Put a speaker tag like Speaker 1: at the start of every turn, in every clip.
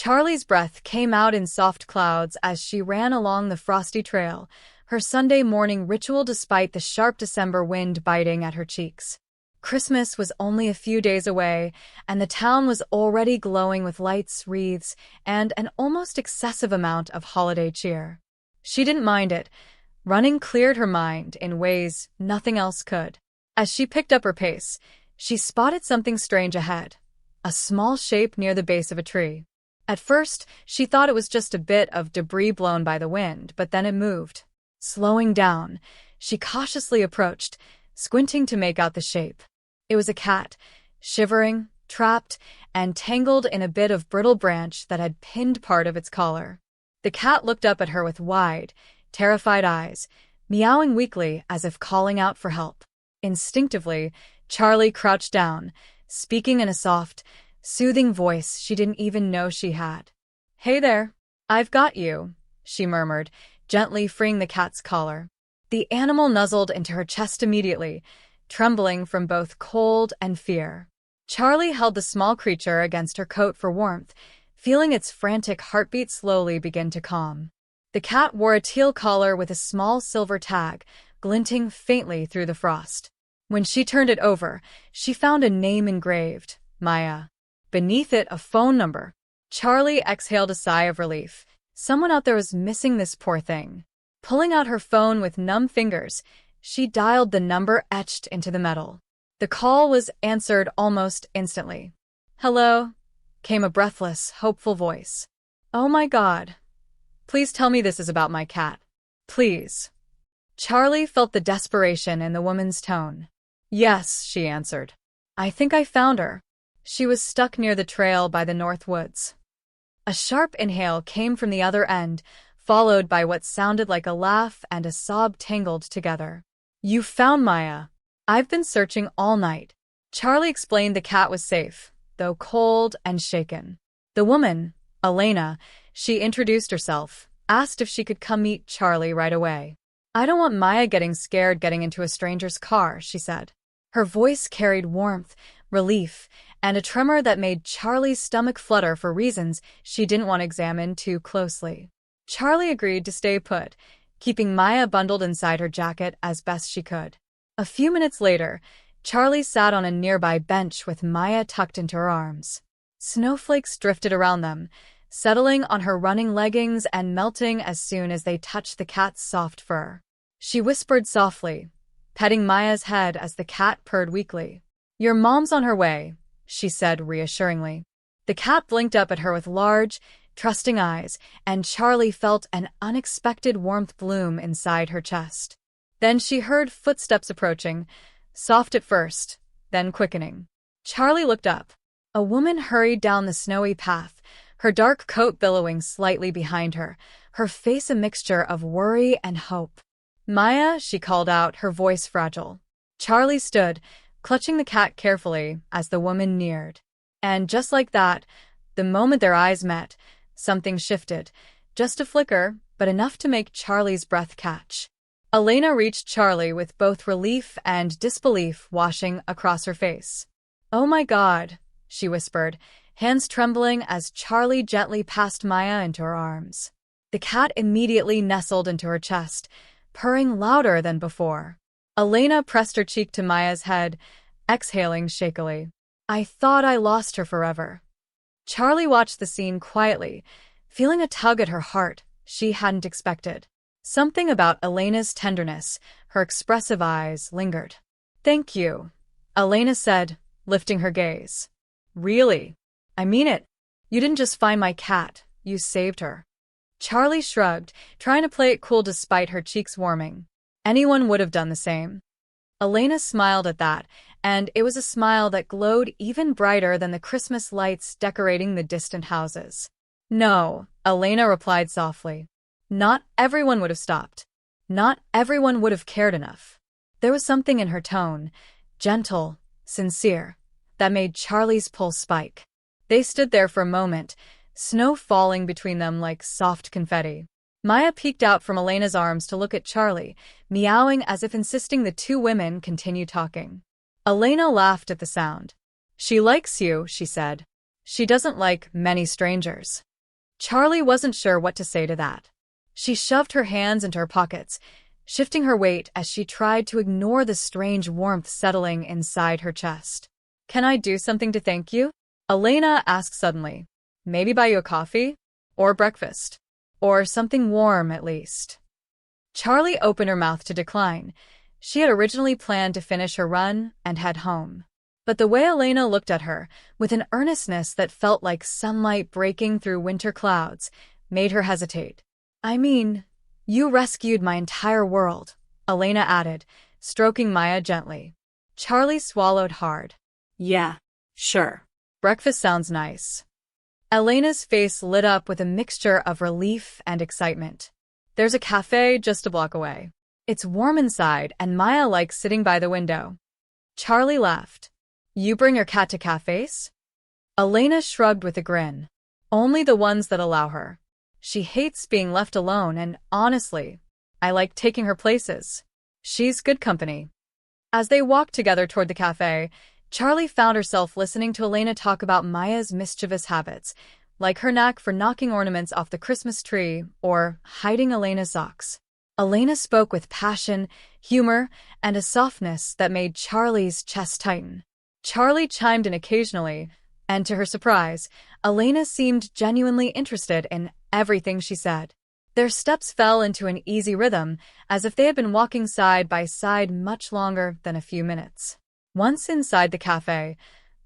Speaker 1: Charlie's breath came out in soft clouds as she ran along the frosty trail, her Sunday morning ritual despite the sharp December wind biting at her cheeks. Christmas was only a few days away, and the town was already glowing with lights, wreaths, and an almost excessive amount of holiday cheer. She didn't mind it. Running cleared her mind in ways nothing else could. As she picked up her pace, she spotted something strange ahead, a small shape near the base of a tree. At first, she thought it was just a bit of debris blown by the wind, but then it moved. Slowing down, she cautiously approached, squinting to make out the shape. It was a cat, shivering, trapped, and tangled in a bit of brittle branch that had pinned part of its collar. The cat looked up at her with wide, terrified eyes, meowing weakly as if calling out for help. Instinctively, Charlie crouched down, speaking in a soft, soothing voice she didn't even know she had. "Hey there, I've got you," she murmured, gently freeing the cat's collar. The animal nuzzled into her chest immediately, trembling from both cold and fear. Charlie held the small creature against her coat for warmth, feeling its frantic heartbeat slowly begin to calm. The cat wore a teal collar with a small silver tag, glinting faintly through the frost. When she turned it over, she found a name engraved, Maya. Beneath it, a phone number. Charlie exhaled a sigh of relief. Someone out there was missing this poor thing. Pulling out her phone with numb fingers, she dialed the number etched into the metal. The call was answered almost instantly. "Hello?" came a breathless, hopeful voice. "Oh my God. Please tell me this is about my cat. Please." Charlie felt the desperation in the woman's tone. "Yes," she answered. "I think I found her. She was stuck near the trail by the north woods." A sharp inhale came from the other end, followed by what sounded like a laugh and a sob tangled together. "You found Maya. I've been searching all night." Charlie explained the cat was safe, though cold and shaken. The woman, Elena, she introduced herself, asked if she could come meet Charlie right away. "I don't want Maya getting scared getting into a stranger's car," she said. Her voice carried warmth, relief, and a tremor that made Charlie's stomach flutter for reasons she didn't want to examine too closely. Charlie agreed to stay put, keeping Maya bundled inside her jacket as best she could. A few minutes later, Charlie sat on a nearby bench with Maya tucked into her arms. Snowflakes drifted around them, settling on her running leggings and melting as soon as they touched the cat's soft fur. She whispered softly, petting Maya's head as the cat purred weakly. "Your mom's on her way," she said reassuringly. The cat blinked up at her with large, trusting eyes, and Charlie felt an unexpected warmth bloom inside her chest. Then she heard footsteps approaching, soft at first, then quickening. Charlie looked up. A woman hurried down the snowy path, her dark coat billowing slightly behind her, her face a mixture of worry and hope. "Maya," she called out, her voice fragile. Charlie stood, clutching the cat carefully as the woman neared. And just like that, the moment their eyes met, something shifted. Just a flicker, but enough to make Charlie's breath catch. Elena reached Charlie with both relief and disbelief washing across her face. "Oh my God," she whispered, hands trembling as Charlie gently passed Maya into her arms. The cat immediately nestled into her chest, purring louder than before. Elena pressed her cheek to Maya's head, exhaling shakily. "I thought I lost her forever." Charlie watched the scene quietly, feeling a tug at her heart she hadn't expected. Something about Elena's tenderness, her expressive eyes, lingered. "Thank you," Elena said, lifting her gaze. "Really? I mean it. You didn't just find my cat, you saved her." Charlie shrugged, trying to play it cool despite her cheeks warming. Anyone would have done the same. Elena smiled at that, and it was a smile that glowed even brighter than the Christmas lights decorating the distant houses. "No," Elena replied softly. "Not everyone would have stopped. Not everyone would have cared enough." There was something in her tone, gentle, sincere, that made Charlie's pulse spike. They stood there for a moment, snow falling between them like soft confetti. Maya peeked out from Elena's arms to look at Charlie, meowing as if insisting the two women continue talking. Elena laughed at the sound. "She likes you," she said. "She doesn't like many strangers." Charlie wasn't sure what to say to that. She shoved her hands into her pockets, shifting her weight as she tried to ignore the strange warmth settling inside her chest. "Can I do something to thank you?" Elena asked suddenly. "Maybe buy you a coffee? Or breakfast? Or something warm, at least." Charlie opened her mouth to decline. She had originally planned to finish her run and head home. But the way Elena looked at her, with an earnestness that felt like sunlight breaking through winter clouds, made her hesitate. "I mean, you rescued my entire world," Elena added, stroking Maya gently. Charlie swallowed hard. "Yeah, sure. Breakfast sounds nice." Elena's face lit up with a mixture of relief and excitement. "There's a cafe just a block away. It's warm inside, and Maya likes sitting by the window." Charlie laughed. "You bring your cat to cafes?" Elena shrugged with a grin. "Only the ones that allow her. She hates being left alone, and honestly, I like taking her places. She's good company." As they walked together toward the cafe, Charlie found herself listening to Elena talk about Maya's mischievous habits, like her knack for knocking ornaments off the Christmas tree or hiding Elena's socks. Elena spoke with passion, humor, and a softness that made Charlie's chest tighten. Charlie chimed in occasionally, and to her surprise, Elena seemed genuinely interested in everything she said. Their steps fell into an easy rhythm, as if they had been walking side by side much longer than a few minutes. Once inside the cafe,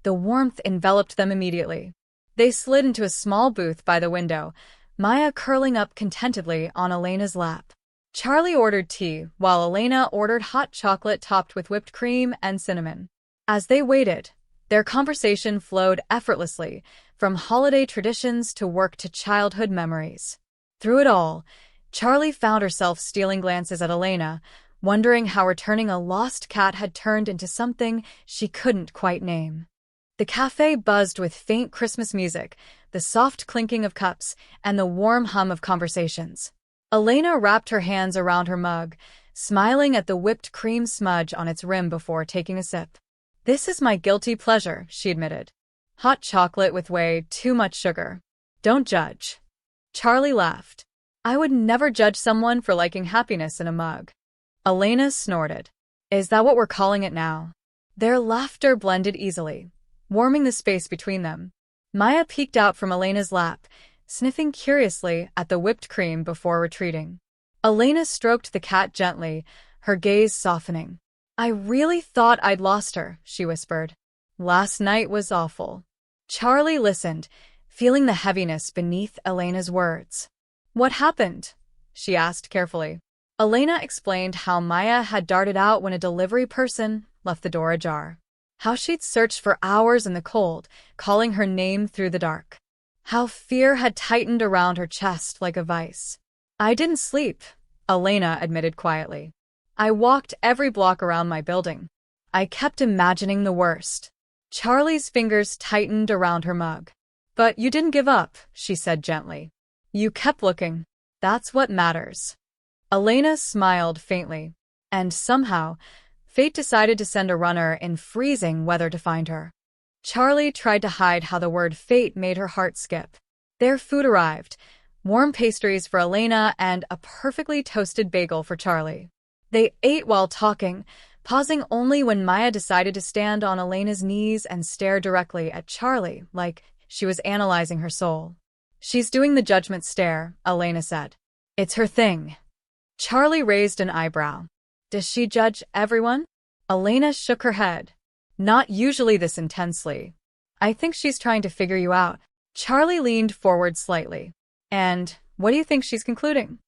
Speaker 1: the warmth enveloped them immediately. They slid into a small booth by the window, Maya curling up contentedly on Elena's lap. Charlie ordered tea, while Elena ordered hot chocolate topped with whipped cream and cinnamon. As they waited, their conversation flowed effortlessly, from holiday traditions to work to childhood memories. Through it all, Charlie found herself stealing glances at Elena, wondering how returning a lost cat had turned into something she couldn't quite name. The cafe buzzed with faint Christmas music, the soft clinking of cups, and the warm hum of conversations. Elena wrapped her hands around her mug, smiling at the whipped cream smudge on its rim before taking a sip. "This is my guilty pleasure," she admitted. "Hot chocolate with way too much sugar. Don't judge." Charlie laughed. "I would never judge someone for liking happiness in a mug." Elena snorted. "Is that what we're calling it now?" Their laughter blended easily, warming the space between them. Maya peeked out from Elena's lap, sniffing curiously at the whipped cream before retreating. Elena stroked the cat gently, her gaze softening. "I really thought I'd lost her," she whispered. "Last night was awful." Charlie listened, feeling the heaviness beneath Elena's words. "What happened?" she asked carefully. Elena explained how Maya had darted out when a delivery person left the door ajar. How she'd searched for hours in the cold, calling her name through the dark. How fear had tightened around her chest like a vice. "I didn't sleep," Elena admitted quietly. "I walked every block around my building. I kept imagining the worst." Charlie's fingers tightened around her mug. "But you didn't give up," she said gently. "You kept looking. That's what matters." Elena smiled faintly. And somehow, fate decided to send a runner in freezing weather to find her. Charlie tried to hide how the word fate made her heart skip. Their food arrived, warm pastries for Elena and a perfectly toasted bagel for Charlie. They ate while talking, pausing only when Maya decided to stand on Elena's knees and stare directly at Charlie like she was analyzing her soul. "She's doing the judgment stare," Elena said. "It's her thing." Charlie raised an eyebrow. "Does she judge everyone?" Elena shook her head. "Not usually this intensely. I think she's trying to figure you out." Charlie leaned forward slightly. "And what do you think she's concluding?"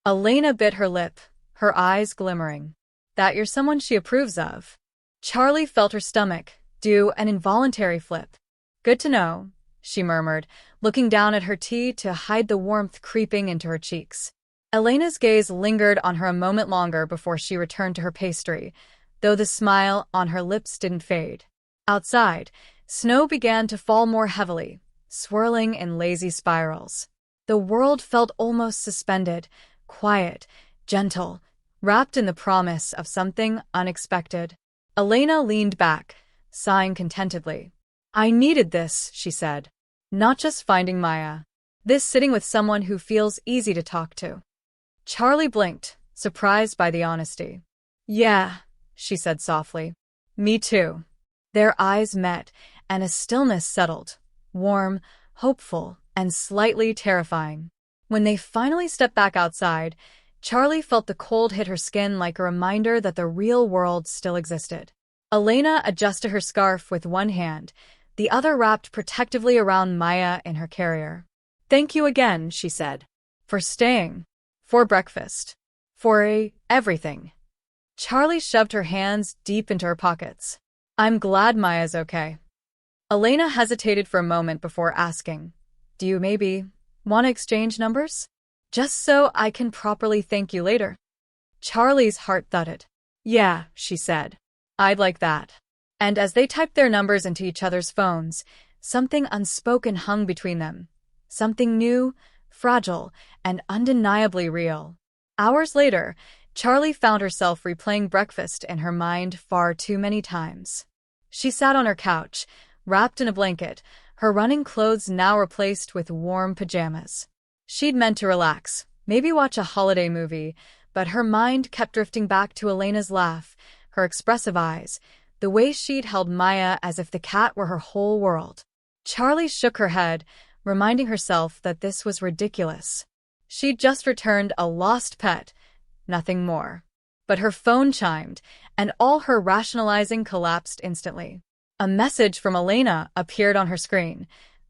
Speaker 1: Elena bit her lip, her eyes glimmering. "That you're someone she approves of." Charlie felt her stomach do an involuntary flip. "Good to know," she murmured, looking down at her tea to hide the warmth creeping into her cheeks. Elena's gaze lingered on her a moment longer before she returned to her pastry, though the smile on her lips didn't fade. Outside, snow began to fall more heavily, swirling in lazy spirals. The world felt almost suspended, quiet, gentle, wrapped in the promise of something unexpected. Elena leaned back, sighing contentedly. "I needed this," she said. "Not just finding Maya. This sitting with someone who feels easy to talk to. Charlie blinked, surprised by the honesty. Yeah, she said softly. Me too. Their eyes met, and a stillness settled, warm, hopeful, and slightly terrifying. When they finally stepped back outside, Charlie felt the cold hit her skin like a reminder that the real world still existed. Elena adjusted her scarf with one hand, the other wrapped protectively around Maya in her carrier. Thank you again, she said. For staying. For breakfast. For everything. Charlie shoved her hands deep into her pockets. I'm glad Maya's okay. Elena hesitated for a moment before asking, do you maybe want to exchange numbers? Just so I can properly thank you later. Charlie's heart thudded. Yeah, she said. I'd like that. And as they typed their numbers into each other's phones, something unspoken hung between them. Something new, fragile, and undeniably real. Hours later, Charlie found herself replaying breakfast in her mind far too many times. She sat on her couch, wrapped in a blanket, her running clothes now replaced with warm pajamas. She'd meant to relax, maybe watch a holiday movie, but her mind kept drifting back to Elena's laugh, her expressive eyes, the way she'd held Maya as if the cat were her whole world. Charlie shook her head, reminding herself that this was ridiculous. She'd just returned a lost pet, nothing more. But her phone chimed, and all her rationalizing collapsed instantly. A message from Elena appeared on her screen.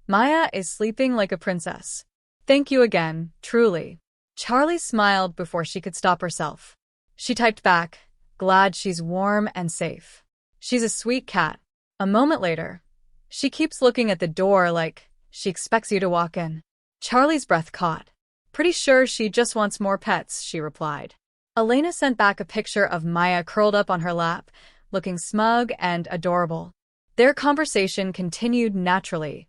Speaker 1: Maya is sleeping like a princess. Thank you again, truly. Charlie smiled before she could stop herself. She typed back, glad she's warm and safe. She's a sweet cat. A moment later, she keeps looking at the door like she expects you to walk in. Charlie's breath caught. Pretty sure she just wants more pets, she replied. Elena sent back a picture of Maya curled up on her lap, looking smug and adorable. Their conversation continued naturally,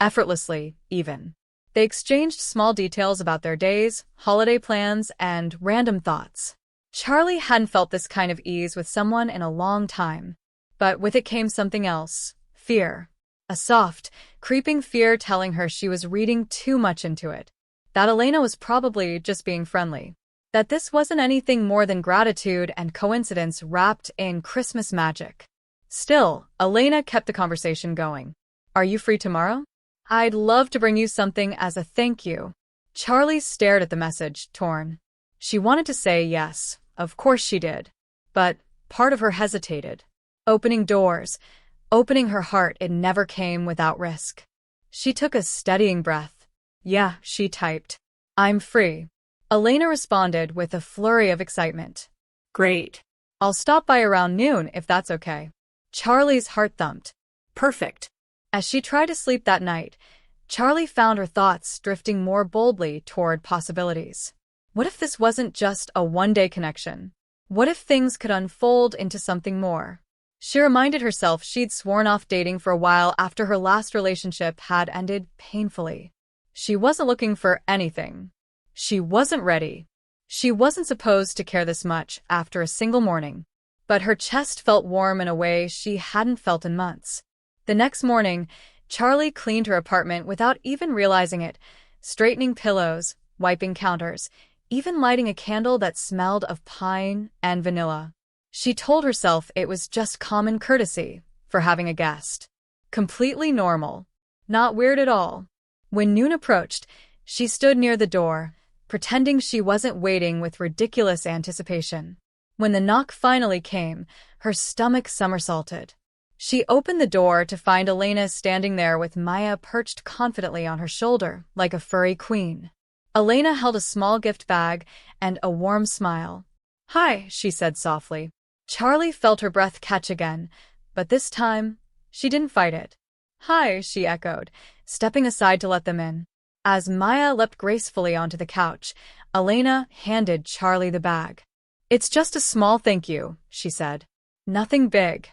Speaker 1: effortlessly, even. They exchanged small details about their days, holiday plans, and random thoughts. Charlie hadn't felt this kind of ease with someone in a long time. But with it came something else, fear. A soft, creeping fear telling her she was reading too much into it. That Elena was probably just being friendly. That this wasn't anything more than gratitude and coincidence wrapped in Christmas magic. Still, Elena kept the conversation going. Are you free tomorrow? I'd love to bring you something as a thank you. Charlie stared at the message, torn. She wanted to say yes, of course she did. But part of her hesitated. Opening doors, opening her heart, it never came without risk. She took a steadying breath. Yeah, she typed. I'm free. Elena responded with a flurry of excitement. Great. I'll stop by around noon if that's okay. Charlie's heart thumped. Perfect. As she tried to sleep that night, Charlie found her thoughts drifting more boldly toward possibilities. What if this wasn't just a one-day connection? What if things could unfold into something more? She reminded herself she'd sworn off dating for a while after her last relationship had ended painfully. She wasn't looking for anything. She wasn't ready. She wasn't supposed to care this much after a single morning. But her chest felt warm in a way she hadn't felt in months. The next morning, Charlie cleaned her apartment without even realizing it, straightening pillows, wiping counters, even lighting a candle that smelled of pine and vanilla. She told herself it was just common courtesy for having a guest. Completely normal. Not weird at all. When noon approached, she stood near the door, pretending she wasn't waiting with ridiculous anticipation. When the knock finally came, her stomach somersaulted. She opened the door to find Elena standing there with Maya perched confidently on her shoulder, like a furry queen. Elena held a small gift bag and a warm smile. Hi, she said softly. Charlie felt her breath catch again, but this time, she didn't fight it. Hi, she echoed, stepping aside to let them in. As Maya leapt gracefully onto the couch, Elena handed Charlie the bag. It's just a small thank you, she said. Nothing big.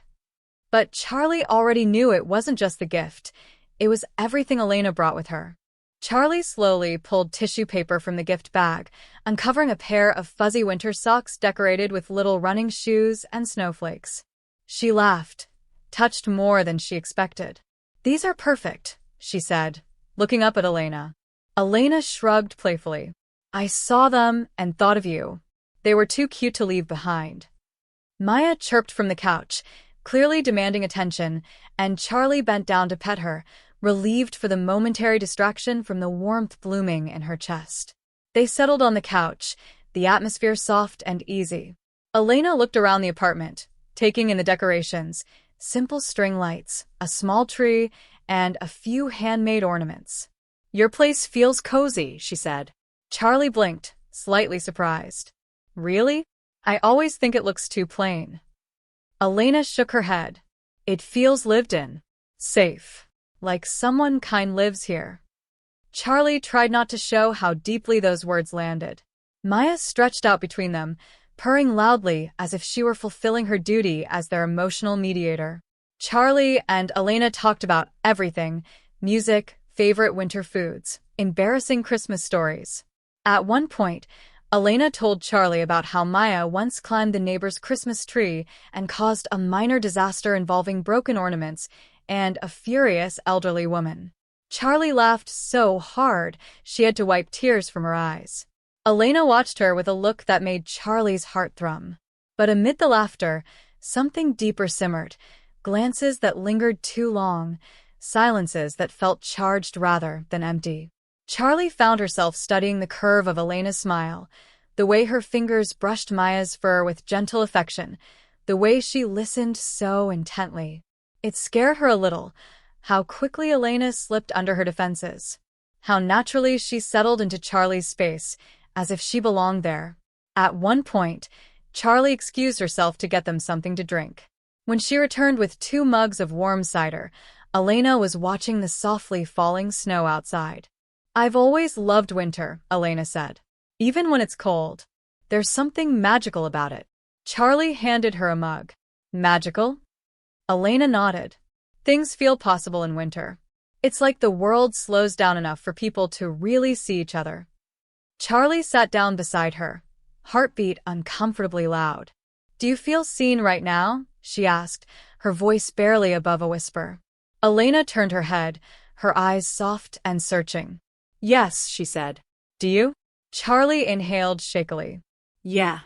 Speaker 1: But Charlie already knew it wasn't just the gift. It was everything Elena brought with her. Charlie slowly pulled tissue paper from the gift bag, uncovering a pair of fuzzy winter socks decorated with little running shoes and snowflakes. She laughed, touched more than she expected. These are perfect, she said, looking up at Elena. Elena shrugged playfully. I saw them and thought of you. They were too cute to leave behind. Maya chirped from the couch, clearly demanding attention, and Charlie bent down to pet her, relieved for the momentary distraction from the warmth blooming in her chest. They settled on the couch, the atmosphere soft and easy. Elena looked around the apartment, taking in the decorations, simple string lights, a small tree, and a few handmade ornaments. Your place feels cozy, she said. Charlie blinked, slightly surprised. Really? I always think it looks too plain. Elena shook her head. It feels lived in. Safe. Like someone kind lives here. Charlie tried not to show how deeply those words landed. Maya stretched out between them, purring loudly as if she were fulfilling her duty as their emotional mediator. Charlie and Elena talked about everything: music, favorite winter foods, embarrassing Christmas stories. At one point, Elena told Charlie about how Maya once climbed the neighbor's Christmas tree and caused a minor disaster involving broken ornaments and a furious elderly woman. Charlie laughed so hard she had to wipe tears from her eyes. Elena watched her with a look that made Charlie's heart thrum. But amid the laughter, something deeper simmered, glances that lingered too long, silences that felt charged rather than empty. Charlie found herself studying the curve of Elena's smile, the way her fingers brushed Maya's fur with gentle affection, the way she listened so intently. It scared her a little, how quickly Elena slipped under her defenses, how naturally she settled into Charlie's space, as if she belonged there. At one point, Charlie excused herself to get them something to drink. When she returned with 2 mugs of warm cider, Elena was watching the softly falling snow outside. I've always loved winter, Elena said. Even when it's cold. There's something magical about it. Charlie handed her a mug. Magical? Elena nodded. Things feel possible in winter. It's like the world slows down enough for people to really see each other. Charlie sat down beside her, heartbeat uncomfortably loud. Do you feel seen right now? She asked, her voice barely above a whisper. Elena turned her head, her eyes soft and searching. Yes, she said. Do you? Charlie inhaled shakily. Yeah.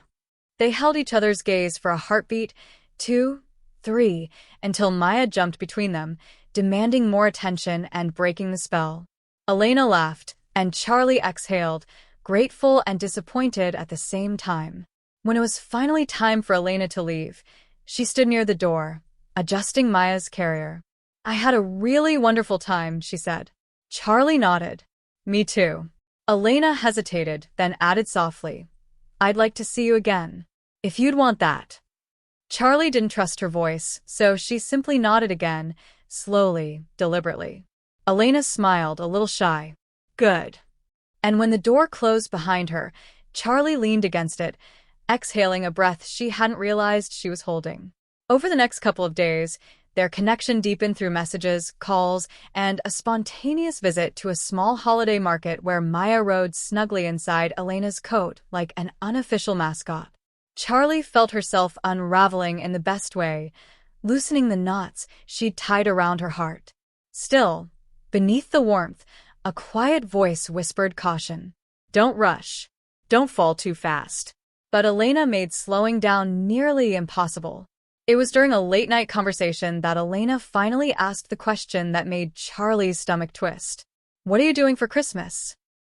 Speaker 1: They held each other's gaze for a heartbeat, 2, 3, until Maya jumped between them, demanding more attention and breaking the spell. Elena laughed, and Charlie exhaled, grateful and disappointed at the same time. When it was finally time for Elena to leave, she stood near the door, adjusting Maya's carrier. I had a really wonderful time, she said. Charlie nodded. Me too. Elena hesitated, then added softly, I'd like to see you again. If you'd want that. Charlie didn't trust her voice, so she simply nodded again, slowly, deliberately. Elena smiled, a little shy. Good. And when the door closed behind her, Charlie leaned against it, exhaling a breath she hadn't realized she was holding. Over the next couple of days, their connection deepened through messages, calls, and a spontaneous visit to a small holiday market where Maya rode snugly inside Elena's coat like an unofficial mascot. Charlie felt herself unraveling in the best way, loosening the knots she'd tied around her heart. Still, beneath the warmth, a quiet voice whispered caution. Don't rush. Don't fall too fast. But Elena made slowing down nearly impossible. It was during a late-night conversation that Elena finally asked the question that made Charlie's stomach twist. What are you doing for Christmas?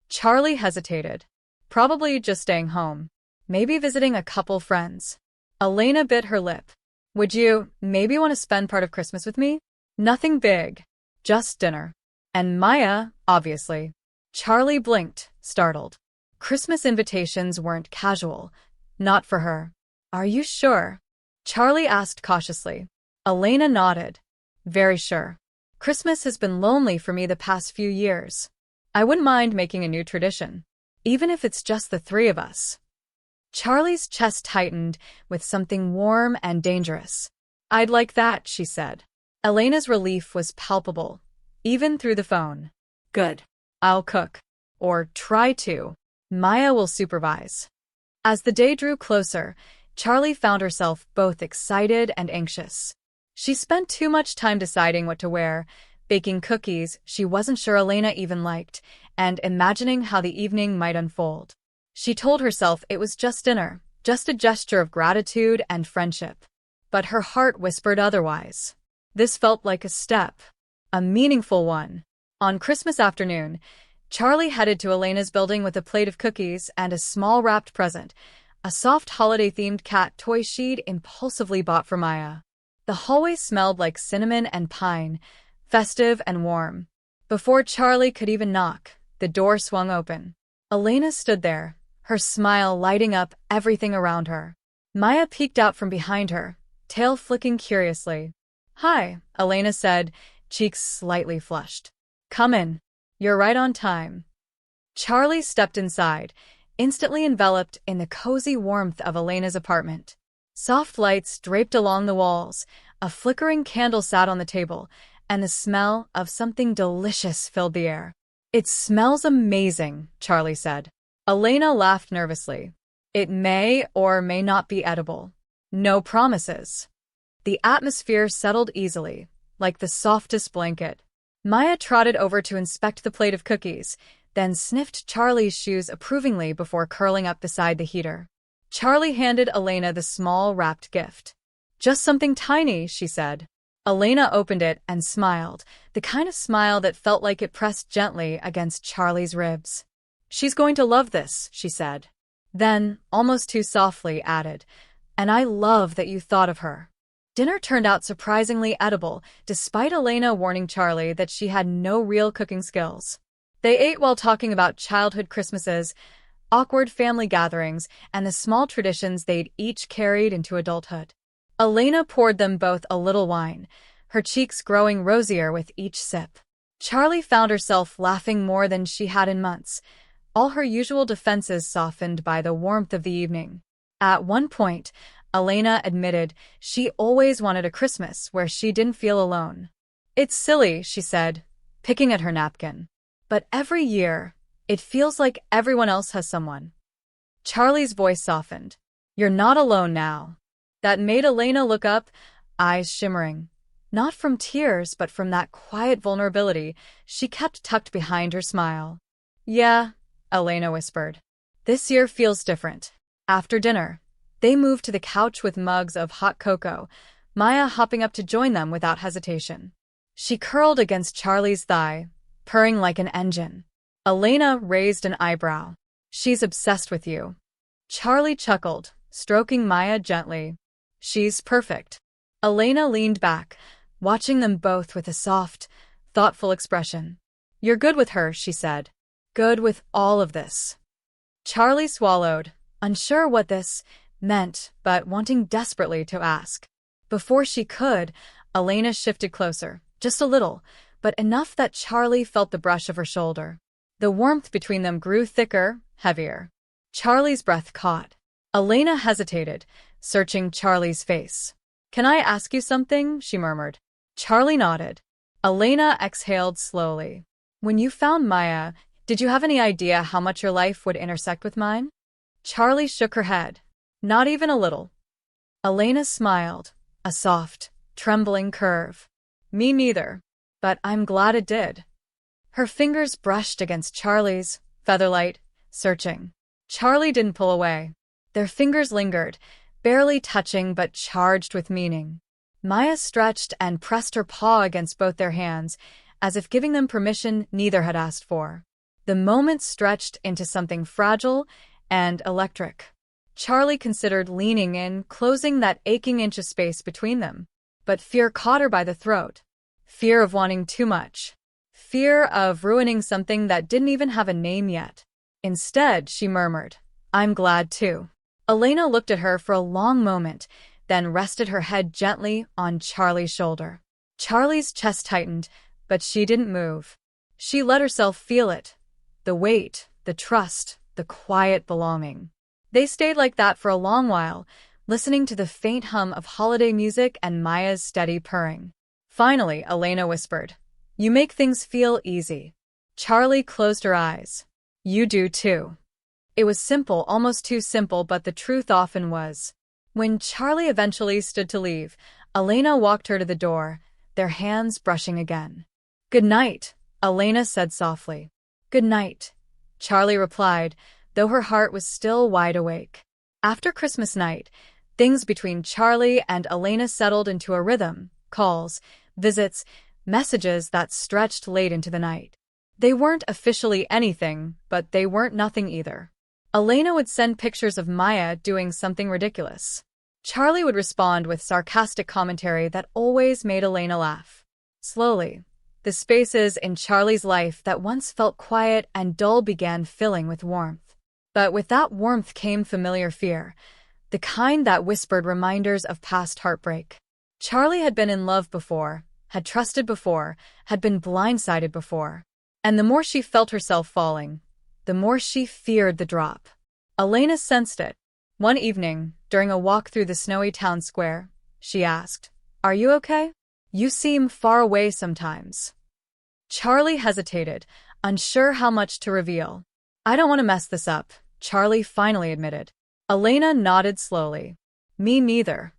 Speaker 1: Charlie hesitated. Probably just staying home. Maybe visiting a couple friends. Elena bit her lip. Would you maybe want to spend part of Christmas with me? Nothing big. Just dinner. And Maya, obviously. Charlie blinked, startled. Christmas invitations weren't casual. Not for her. Are you sure? Charlie asked cautiously. Elena nodded. Very sure. Christmas has been lonely for me the past few years. I wouldn't mind making a new tradition. Even if it's just the 3 of us. Charlie's chest tightened with something warm and dangerous. I'd like that, she said. Elena's relief was palpable, even through the phone. Good. I'll cook. Or try to. Maya will supervise. As the day drew closer, Charlie found herself both excited and anxious. She spent too much time deciding what to wear, baking cookies she wasn't sure Elena even liked, and imagining how the evening might unfold. She told herself it was just dinner, just a gesture of gratitude and friendship. But her heart whispered otherwise. This felt like a step, a meaningful one. On Christmas afternoon, Charlie headed to Elena's building with a plate of cookies and a small wrapped present, a soft holiday-themed cat toy she'd impulsively bought for Maya. The hallway smelled like cinnamon and pine, festive and warm. Before Charlie could even knock, the door swung open. Elena stood there, her smile lighting up everything around her. Maya peeked out from behind her, tail flicking curiously. "Hi," Elena said, cheeks slightly flushed. "Come in. You're right on time." Charlie stepped inside, instantly enveloped in the cozy warmth of Elena's apartment. Soft lights draped along the walls, a flickering candle sat on the table, and the smell of something delicious filled the air. "It smells amazing," Charlie said. Elena laughed nervously. "It may or may not be edible. No promises." The atmosphere settled easily, like the softest blanket. Maya trotted over to inspect the plate of cookies, then sniffed Charlie's shoes approvingly before curling up beside the heater. Charlie handed Elena the small wrapped gift. "Just something tiny," she said. Elena opened it and smiled, the kind of smile that felt like it pressed gently against Charlie's ribs. "She's going to love this," she said. Then, almost too softly, added, "And I love that you thought of her." Dinner turned out surprisingly edible, despite Elena warning Charlie that she had no real cooking skills. They ate while talking about childhood Christmases, awkward family gatherings, and the small traditions they'd each carried into adulthood. Elena poured them both a little wine, her cheeks growing rosier with each sip. Charlie found herself laughing more than she had in months, all her usual defenses softened by the warmth of the evening. At one point, Elena admitted she always wanted a Christmas where she didn't feel alone. "It's silly," she said, picking at her napkin. "But every year, it feels like everyone else has someone." Charlie's voice softened. "You're not alone now." That made Elena look up, eyes shimmering. Not from tears, but from that quiet vulnerability she kept tucked behind her smile. "Yeah," Elena whispered. "This year feels different." After dinner, they moved to the couch with mugs of hot cocoa, Maya hopping up to join them without hesitation. She curled against Charlie's thigh, purring like an engine. Elena raised an eyebrow. "She's obsessed with you." Charlie chuckled, stroking Maya gently. "She's perfect." Elena leaned back, watching them both with a soft, thoughtful expression. "You're good with her," she said. "Good with all of this." Charlie swallowed, unsure what this meant, but wanting desperately to ask. Before she could, Elena shifted closer, just a little, but enough that Charlie felt the brush of her shoulder. The warmth between them grew thicker, heavier. Charlie's breath caught. Elena hesitated, searching Charlie's face. "Can I ask you something?" she murmured. Charlie nodded. Elena exhaled slowly. "When you found Maya, did you have any idea how much your life would intersect with mine?" Charlie shook her head. "Not even a little." Elena smiled, a soft, trembling curve. "Me neither. But I'm glad it did." Her fingers brushed against Charlie's, featherlight, searching. Charlie didn't pull away. Their fingers lingered, barely touching but charged with meaning. Maya stretched and pressed her paw against both their hands, as if giving them permission neither had asked for. The moment stretched into something fragile and electric. Charlie considered leaning in, closing that aching inch of space between them. But fear caught her by the throat. Fear of wanting too much. Fear of ruining something that didn't even have a name yet. Instead, she murmured, "I'm glad too." Elena looked at her for a long moment, then rested her head gently on Charlie's shoulder. Charlie's chest tightened, but she didn't move. She let herself feel it. The weight, the trust, the quiet belonging. They stayed like that for a long while, listening to the faint hum of holiday music and Maya's steady purring. Finally, Elena whispered, "You make things feel easy." Charlie closed her eyes. "You do too." It was simple, almost too simple, but the truth often was. When Charlie eventually stood to leave, Elena walked her to the door, their hands brushing again. "Good night," Elena said softly. Good night, Charlie replied, though her heart was still wide awake. After Christmas night, things between Charlie and Elena settled into a rhythm: calls, visits, messages that stretched late into the night. They weren't officially anything, but they weren't nothing either. Elena would send pictures of Maya doing something ridiculous. Charlie would respond with sarcastic commentary that always made Elena laugh. Slowly, the spaces in Charlie's life that once felt quiet and dull began filling with warmth. But with that warmth came familiar fear, the kind that whispered reminders of past heartbreak. Charlie had been in love before, had trusted before, had been blindsided before. And the more she felt herself falling, the more she feared the drop. Elena sensed it. One evening, during a walk through the snowy town square, she asked, "Are you okay? You seem far away sometimes." Charlie hesitated, unsure how much to reveal. "I don't want to mess this up," Charlie finally admitted. Elena nodded slowly. "Me neither."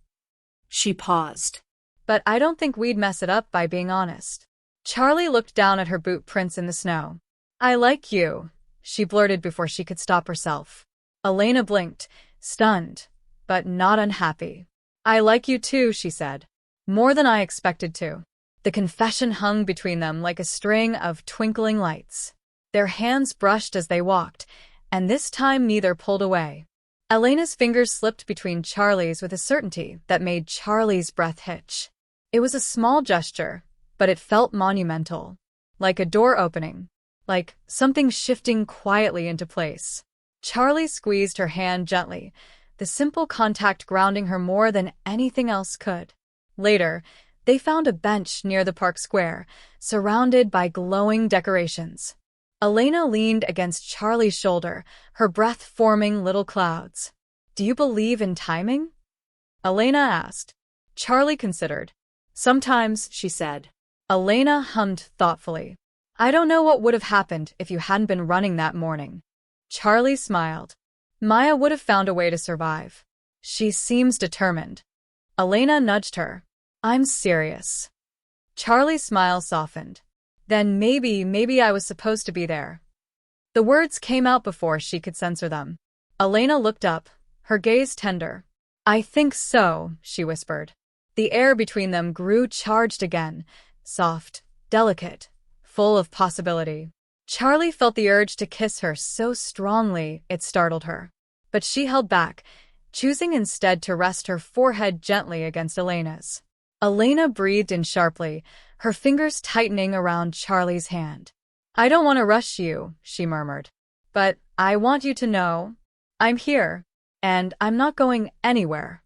Speaker 2: She paused.
Speaker 1: "But I don't think we'd mess it up by being honest." Charlie looked down at her boot prints in the snow. "I like you," she blurted before she could stop herself. Elena blinked, stunned, but not unhappy. "I like you too," she said. "More than I expected to." The confession hung between them like a string of twinkling lights. Their hands brushed as they walked, and this time neither pulled away. Elena's fingers slipped between Charlie's with a certainty that made Charlie's breath hitch. It was a small gesture, but it felt monumental. Like a door opening. Like something shifting quietly into place. Charlie squeezed her hand gently, the simple contact grounding her more than anything else could. Later, they found a bench near the park square, surrounded by glowing decorations. Elena leaned against Charlie's shoulder, her breath forming little clouds. "Do you believe in timing?" Elena asked. Charlie considered. "Sometimes," she said. Elena hummed thoughtfully. "I don't know what would have happened if you hadn't been running that morning." Charlie smiled. "Maya would have found a way to survive. She seems determined." Elena nudged her. "I'm serious." Charlie's smile softened. "Then maybe I was supposed to be there." The words came out before she could censor them. Elena looked up, her gaze tender. "I think so," she whispered. The air between them grew charged again, soft, delicate, full of possibility. Charlie felt the urge to kiss her so strongly it startled her. But she held back, choosing instead to rest her forehead gently against Elena's. Elena breathed in sharply, her fingers tightening around Charlie's hand. "I don't want to rush you," she murmured. "But I want you to know I'm here, and I'm not going anywhere."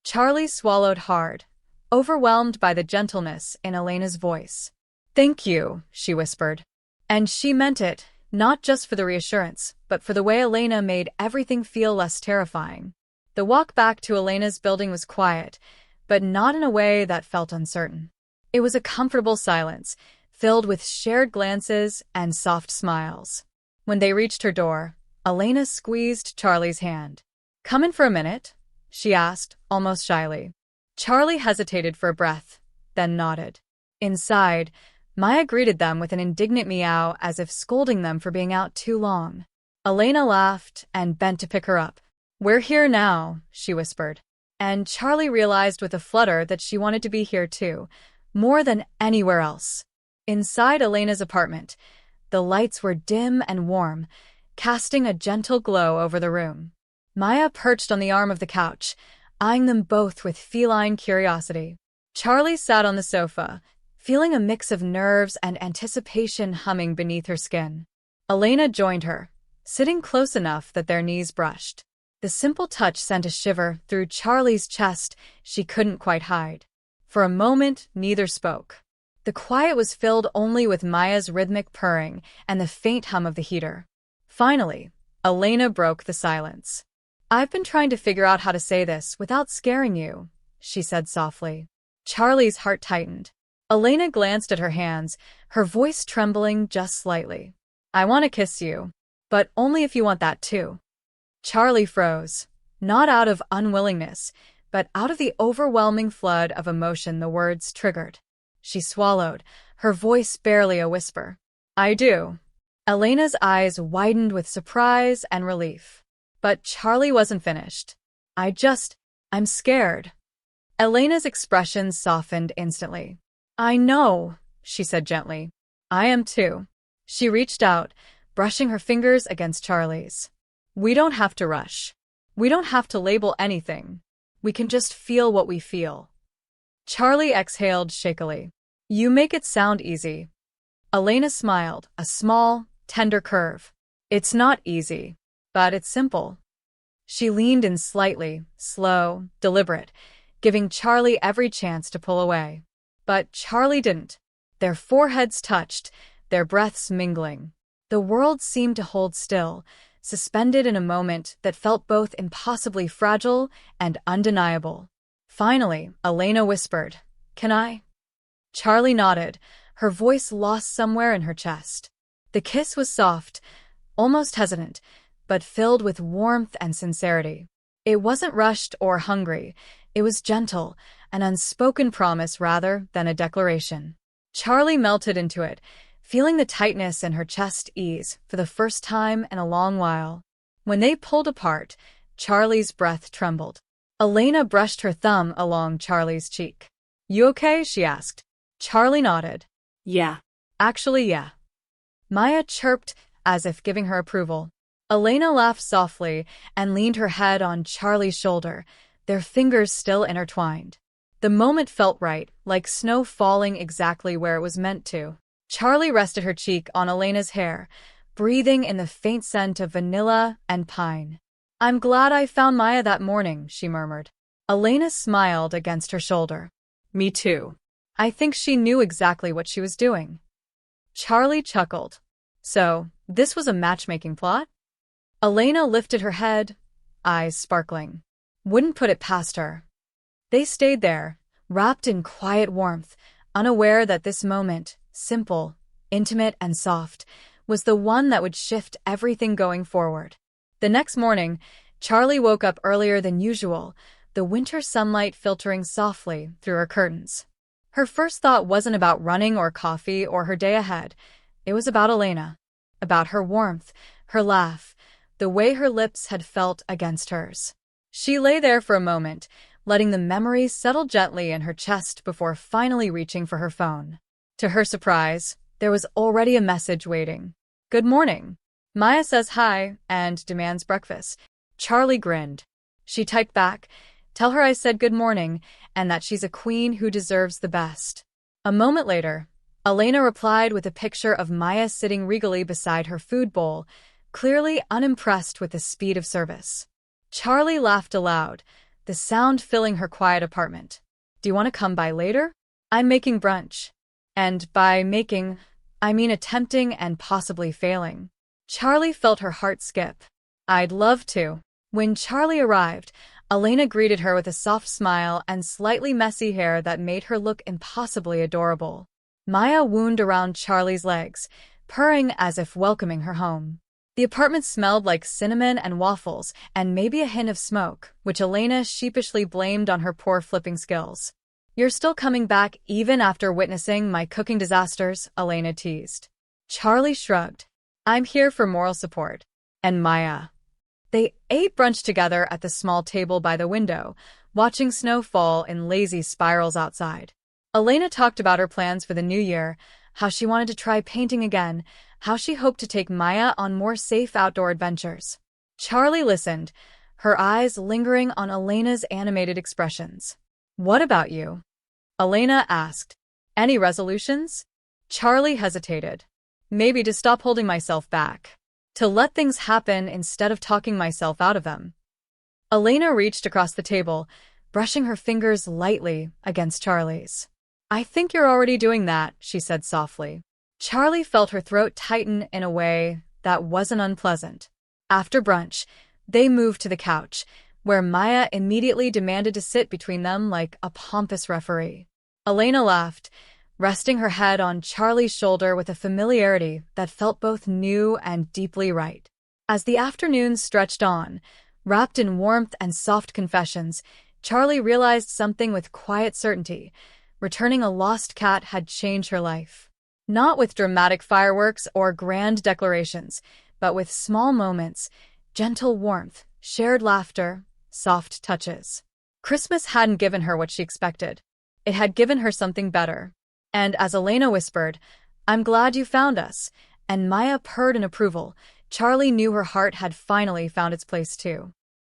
Speaker 1: Charlie swallowed hard, overwhelmed by the gentleness in Elena's voice. "Thank you," she whispered. And she meant it, not just for the reassurance, but for the way Elena made everything feel less terrifying. The walk back to Elena's building was quiet, but not in a way that felt uncertain. It was a comfortable silence, filled with shared glances and soft smiles. When they reached her door, Elena squeezed Charlie's hand. "Come in for a minute?" she asked, almost shyly. Charlie hesitated for a breath, then nodded. Inside, Maya greeted them with an indignant meow as if scolding them for being out too long. Elena laughed and bent to pick her up. "We're here now," she whispered. And Charlie realized with a flutter that she wanted to be here too, more than anywhere else. Inside Elena's apartment, the lights were dim and warm, casting a gentle glow over the room. Maya perched on the arm of the couch, eyeing them both with feline curiosity. Charlie sat on the sofa, feeling a mix of nerves and anticipation humming beneath her skin. Elena joined her, sitting close enough that their knees brushed. The simple touch sent a shiver through Charlie's chest she couldn't quite hide. For a moment, neither spoke. The quiet was filled only with Maya's rhythmic purring and the faint hum of the heater. Finally, Elena broke the silence. "I've been trying to figure out how to say this without scaring you," she said softly. Charlie's heart tightened. Elena glanced at her hands, her voice trembling just slightly. "I want to kiss you, but only if you want that too." Charlie froze, not out of unwillingness, but out of the overwhelming flood of emotion the words triggered. She swallowed, her voice barely a whisper. "I do." Elena's eyes widened with surprise and relief. But Charlie wasn't finished. I'm scared. Elena's expression softened instantly. I know, she said gently. I am too. She reached out, brushing her fingers against Charlie's. We don't have to rush. We don't have to label anything. We can just feel what we feel. Charlie exhaled shakily. You make it sound easy. Elena smiled, a small, tender curve. It's not easy, but it's simple. She leaned in slightly, slow, deliberate, giving Charlie every chance to pull away. But Charlie didn't. Their foreheads touched, their breaths mingling. The world seemed to hold still, suspended in a moment that felt both impossibly fragile and undeniable. Finally, Elena whispered, Can I? Charlie nodded, her voice lost somewhere in her chest. The kiss was soft, almost hesitant, but filled with warmth and sincerity. It wasn't rushed or hungry. It was gentle, an unspoken promise rather than a declaration. Charlie melted into it, feeling the tightness in her chest ease for the first time in a long while. When they pulled apart, Charlie's breath trembled. Elena brushed her thumb along Charlie's cheek. You okay? She asked. Charlie nodded.
Speaker 2: Yeah.
Speaker 1: Actually, yeah. Maya chirped, as if giving her approval. Elena laughed softly and leaned her head on Charlie's shoulder, their fingers still intertwined. The moment felt right, like snow falling exactly where it was meant to. Charlie rested her cheek on Elena's hair, breathing in the faint scent of vanilla and pine. I'm glad I found Maya that morning, she murmured. Elena smiled against her shoulder. Me too. I think she knew exactly what she was doing. Charlie chuckled. So, this was a matchmaking plot? Elena lifted her head, eyes sparkling. Wouldn't put it past her. They stayed there, wrapped in quiet warmth, unaware that this moment, simple, intimate, and soft, was the one that would shift everything going forward. The next morning, Charlie woke up earlier than usual, the winter sunlight filtering softly through her curtains. Her first thought wasn't about running or coffee or her day ahead. It was about Elena, about her warmth, her laugh, the way her lips had felt against hers. She lay there for a moment, letting the memories settle gently in her chest before finally reaching for her phone. To her surprise, there was already a message waiting. Good morning. Maya says hi and demands breakfast. Charlie grinned. She typed back, tell her I said good morning and that she's a queen who deserves the best. A moment later, Elena replied with a picture of Maya sitting regally beside her food bowl, clearly unimpressed with the speed of service. Charlie laughed aloud, the sound filling her quiet apartment. Do you want to come by later? I'm making brunch. And by making, I mean attempting and possibly failing. Charlie felt her heart skip. I'd love to. When Charlie arrived, Elena greeted her with a soft smile and slightly messy hair that made her look impossibly adorable. Maya wound around Charlie's legs, purring as if welcoming her home. The apartment smelled like cinnamon and waffles and maybe a hint of smoke, which Elena sheepishly blamed on her poor flipping skills. You're still coming back even after witnessing my cooking disasters, Elena teased. Charlie shrugged. I'm here for moral support. And Maya. They ate brunch together at the small table by the window, watching snow fall in lazy spirals outside. Elena talked about her plans for the new year, how she wanted to try painting again, how she hoped to take Maya on more safe outdoor adventures. Charlie listened, her eyes lingering on Elena's animated expressions. What about you? Elena asked. Any resolutions? Charlie hesitated. Maybe to stop holding myself back. To let things happen instead of talking myself out of them. Elena reached across the table, brushing her fingers lightly against Charlie's. I think you're already doing that, she said softly. Charlie felt her throat tighten in a way that wasn't unpleasant. After brunch, they moved to the couch, where Maya immediately demanded to sit between them like a pompous referee. Elena laughed, resting her head on Charlie's shoulder with a familiarity that felt both new and deeply right. As the afternoon stretched on, wrapped in warmth and soft confessions, Charlie realized something with quiet certainty. Returning a lost cat had changed her life. Not with dramatic fireworks or grand declarations, but with small moments, gentle warmth, shared laughter, soft touches. Christmas hadn't given her what she expected. It had given her something better. And as Elena whispered, "I'm glad you found us," and Maya purred in approval, Charlie knew her heart had finally found its place too.